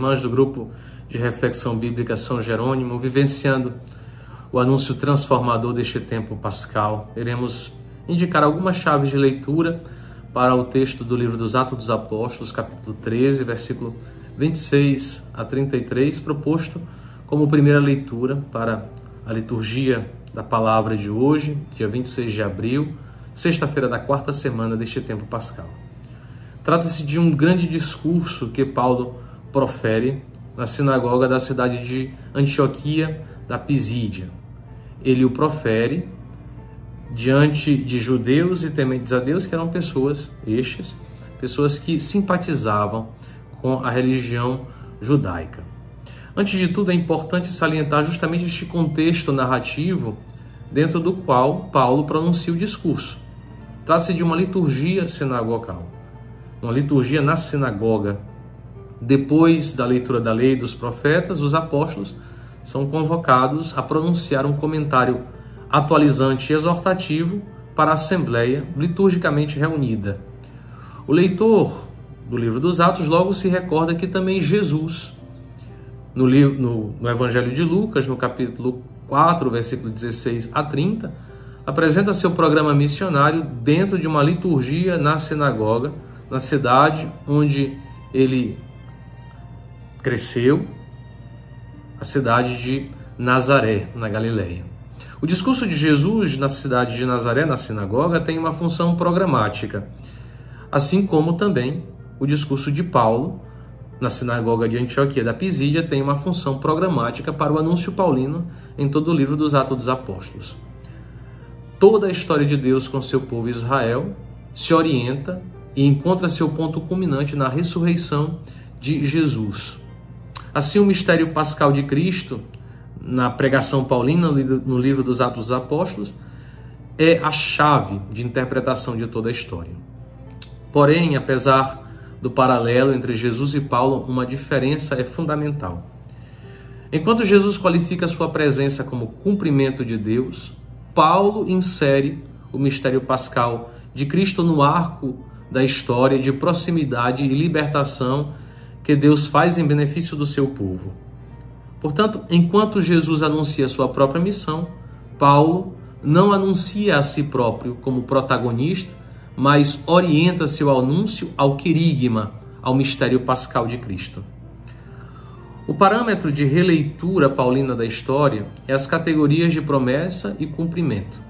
irmãs do grupo de reflexão bíblica São Jerônimo, vivenciando o anúncio transformador deste tempo pascal. Iremos indicar algumas chaves de leitura para o texto do livro dos Atos dos Apóstolos, capítulo 13, versículo 26 a 33, proposto como primeira leitura para a liturgia da palavra de hoje, dia 26 de abril, sexta-feira da quarta semana deste tempo pascal. Trata-se de um grande discurso que Paulo profere na sinagoga da cidade de Antioquia da Pisídia. Ele o profere diante de judeus e tementes a Deus, que eram pessoas que simpatizavam com a religião judaica. Antes de tudo, é importante salientar justamente este contexto narrativo dentro do qual Paulo pronuncia o discurso. Trata-se de uma liturgia sinagogal, uma liturgia na sinagoga. Depois da leitura da lei e dos profetas, os apóstolos são convocados a pronunciar um comentário atualizante e exortativo para a assembleia liturgicamente reunida. O leitor do livro dos Atos logo se recorda que também Jesus, no Evangelho de Lucas, no capítulo 4, versículo 16 a 30, apresenta seu programa missionário dentro de uma liturgia na sinagoga, na cidade onde ele cresceu, a cidade de Nazaré, na Galileia. O discurso de Jesus na cidade de Nazaré, na sinagoga, tem uma função programática, assim como também o discurso de Paulo na sinagoga de Antioquia da Pisídia tem uma função programática para o anúncio paulino em todo o livro dos Atos dos Apóstolos. Toda a história de Deus com seu povo Israel se orienta e encontra seu ponto culminante na ressurreição de Jesus. Assim, o mistério pascal de Cristo, na pregação paulina, no livro dos Atos dos Apóstolos, é a chave de interpretação de toda a história. Porém, apesar do paralelo entre Jesus e Paulo, uma diferença é fundamental. Enquanto Jesus qualifica sua presença como cumprimento de Deus, Paulo insere o mistério pascal de Cristo no arco da história de proximidade e libertação que Deus faz em benefício do seu povo. Portanto, enquanto Jesus anuncia sua própria missão, Paulo não anuncia a si próprio como protagonista, mas orienta seu anúncio ao querigma, ao mistério pascal de Cristo. O parâmetro de releitura paulina da história é as categorias de promessa e cumprimento.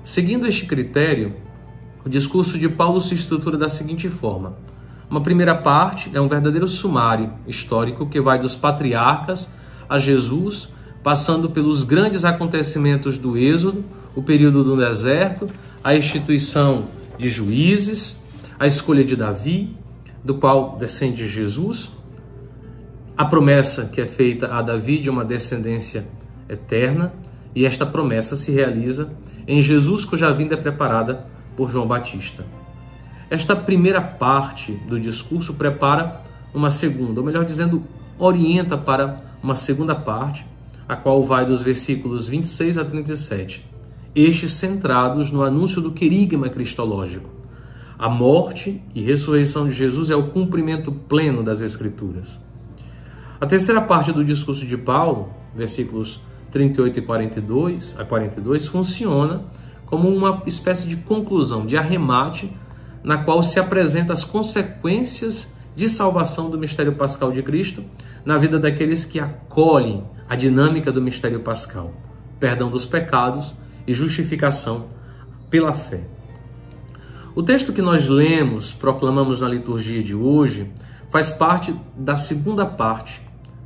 Seguindo este critério, o discurso de Paulo se estrutura da seguinte forma. Uma primeira parte é um verdadeiro sumário histórico que vai dos patriarcas a Jesus, passando pelos grandes acontecimentos do Êxodo, o período do deserto, a instituição de juízes, a escolha de Davi, do qual descende Jesus, a promessa que é feita a Davi de uma descendência eterna, e esta promessa se realiza em Jesus, cuja vinda é preparada por João Batista. Esta primeira parte do discurso prepara uma segunda, ou melhor dizendo, orienta para uma segunda parte, a qual vai dos versículos 26 a 37, estes centrados no anúncio do querigma cristológico. A morte e ressurreição de Jesus é o cumprimento pleno das Escrituras. A terceira parte do discurso de Paulo, versículos 38 e 42 a 42, funciona como uma espécie de conclusão, de arremate, na qual se apresenta as consequências de salvação do mistério pascal de Cristo na vida daqueles que acolhem a dinâmica do mistério pascal, perdão dos pecados e justificação pela fé. O texto que nós lemos, proclamamos na liturgia de hoje, faz parte da segunda parte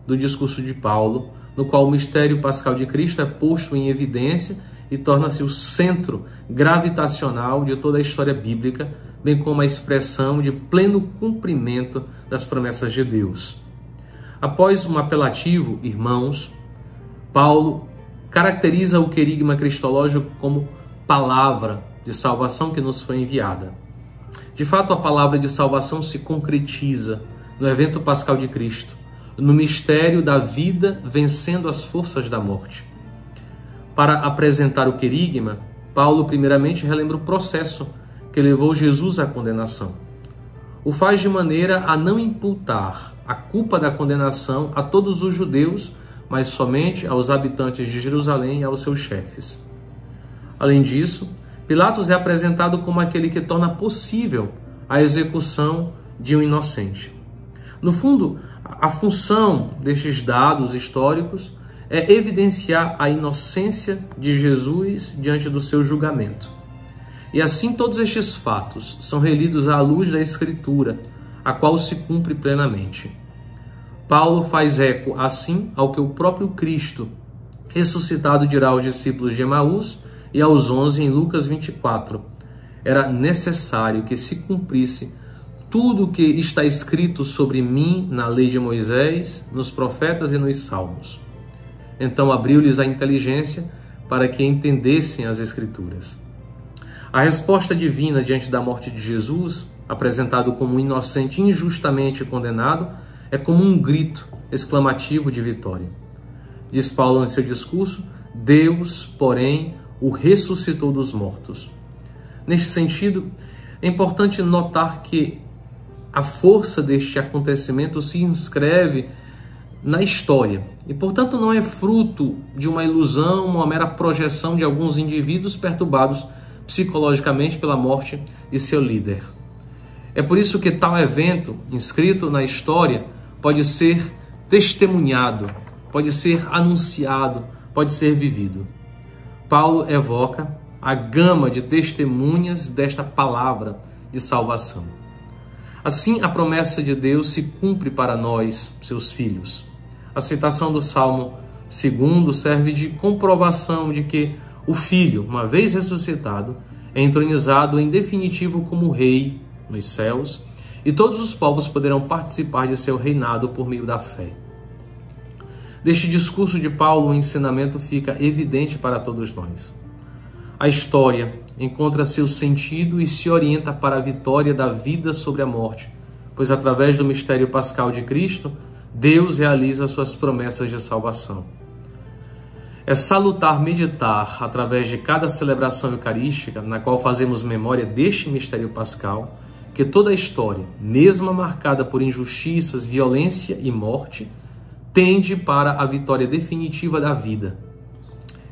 do discurso de Paulo, no qual o mistério pascal de Cristo é posto em evidência e torna-se o centro gravitacional de toda a história bíblica, bem como a expressão de pleno cumprimento das promessas de Deus. Após um apelativo, irmãos, Paulo caracteriza o querigma cristológico como palavra de salvação que nos foi enviada. De fato, a palavra de salvação se concretiza no evento pascal de Cristo, no mistério da vida vencendo as forças da morte. Para apresentar o querigma, Paulo primeiramente relembra o processo que levou Jesus à condenação. o faz de maneira a não imputar a culpa da condenação a todos os judeus, mas somente aos habitantes de Jerusalém e aos seus chefes. Além disso, Pilatos é apresentado como aquele que torna possível a execução de um inocente. No fundo, a função destes dados históricos é evidenciar a inocência de Jesus diante do seu julgamento. E assim todos estes fatos são relidos à luz da Escritura, a qual se cumpre plenamente. Paulo faz eco, assim, ao que o próprio Cristo, ressuscitado, dirá aos discípulos de Emaús e aos 11 em Lucas 24. Era necessário que se cumprisse tudo o que está escrito sobre mim na lei de Moisés, nos profetas e nos salmos. Então abriu-lhes a inteligência para que entendessem as Escrituras. A resposta divina diante da morte de Jesus, apresentado como um inocente injustamente condenado, é como um grito exclamativo de vitória. Diz Paulo em seu discurso: Deus, porém, o ressuscitou dos mortos. Neste sentido, é importante notar que a força deste acontecimento se inscreve na história e, portanto, não é fruto de uma ilusão, uma mera projeção de alguns indivíduos perturbados psicologicamente pela morte de seu líder. É por isso que tal evento, inscrito na história, pode ser testemunhado, pode ser anunciado, pode ser vivido. Paulo evoca a gama de testemunhas desta palavra de salvação. Assim, a promessa de Deus se cumpre para nós, seus filhos. A citação do Salmo 2 serve de comprovação de que o Filho, uma vez ressuscitado, é entronizado em definitivo como Rei nos céus, e todos os povos poderão participar de seu reinado por meio da fé. Deste discurso de Paulo, o ensinamento fica evidente para todos nós. A história encontra seu sentido e se orienta para a vitória da vida sobre a morte, pois através do mistério pascal de Cristo, Deus realiza suas promessas de salvação. É salutar meditar através de cada celebração eucarística, na qual fazemos memória deste mistério pascal, que toda a história, mesmo marcada por injustiças, violência e morte, tende para a vitória definitiva da vida.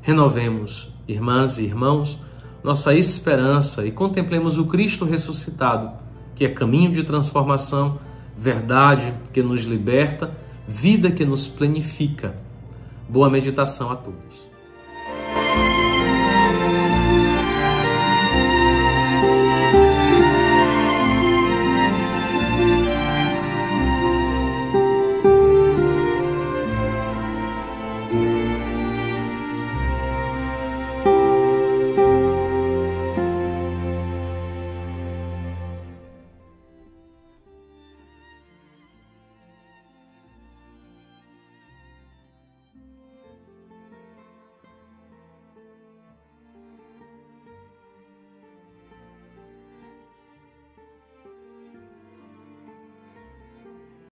Renovemos, irmãs e irmãos, nossa esperança e contemplemos o Cristo ressuscitado, que é caminho de transformação, verdade que nos liberta, vida que nos plenifica. Boa meditação a todos.